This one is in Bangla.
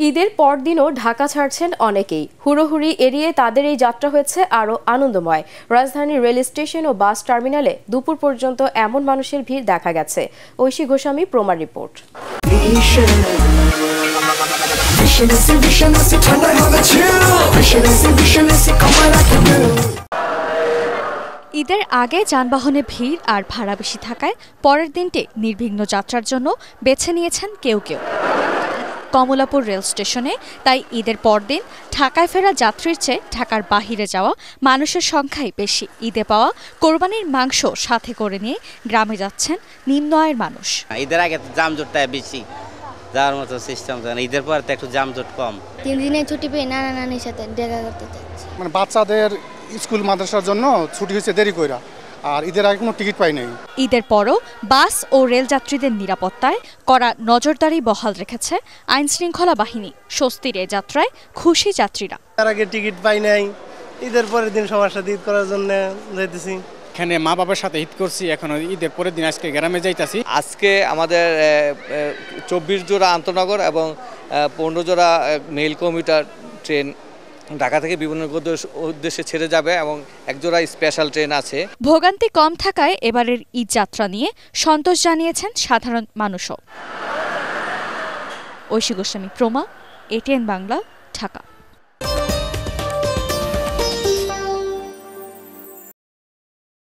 ঈদের পরদিনও ঢাকা ছাড়ছেন অনেকেই। হুড়োহুড়ি এড়িয়ে তাদের এই যাত্রা হয়েছে আরও আনন্দময়। রাজধানীর রেল স্টেশন ও বাস টার্মিনালে দুপুর পর্যন্ত এমন মানুষের ভিড় দেখা গেছে। ঐশী গোস্বামী, প্রমার রিপোর্ট। ঈদের আগে যানবাহনে ভিড় আর ভাড়া বেশি থাকায় পরের দিনটি নির্বিঘ্ন যাত্রার জন্য বেছে নিয়েছেন কেউ কেউ। কমলাপুর রেল স্টেশনে তাই ঈদের পরদিন ঢাকায় ফেরা যাত্রীর চেয়ে ঢাকার বাহিরে যাওয়া মানুষের সংখ্যাই বেশি। ঈদে পাওয়া কোরবানির মাংস সাথে করে নিয়ে গ্রামে যাচ্ছেন নিম্ন আয়ের মানুষ। ঈদের আগে তো যানজটটা বেশি, যাওয়ার মতো সিস্টেম, ঈদের পর তো একটু যানজট কম। 3 দিনের ছুটি পেয়ে নানা নানির সাথে দেখা করতে যাচ্ছি। মানে বাচ্চাদের স্কুল মাদ্রাসার জন্য ছুটি হয়েছে দেরি কইরা, আর ঈদের আগে কোনো টিকিট পাই নাই। ঈদের পরও বাস ও রেল যাত্রীদের নিরাপত্তায় কড়া নজরদারি বহাল রেখেছে আইন শৃঙ্খলা বাহিনী। স্বস্তির এ যাত্রায় খুশি যাত্রীরা। তার আগে টিকিট পাই নাই, ঈদের পরের দিন সবার সাথে ঈদ করার জন্য যাইতেছি। এখানে মা বাবার সাথে ঈদ করছি, এখন ঈদের পরের দিন আজকে গ্রামে যাইতাছি। আজকে আমাদের 24 জোড়া আন্তনগর এবং 15 জোড়া মেইল কমিউটার ট্রেন ঢাকা থেকে বিভিন্ন উদ্দেশ্যে ছেড়ে যাবে এবং একজোড়া স্পেশাল ট্রেন আছে। ভোগান্তি কম থাকায় এবারের ঈদ যাত্রা নিয়ে সন্তোষ জানিয়েছেন সাধারণ মানুষও। ঐশী গোস্বামী, প্রমা, ATN বাংলা, ঢাকা।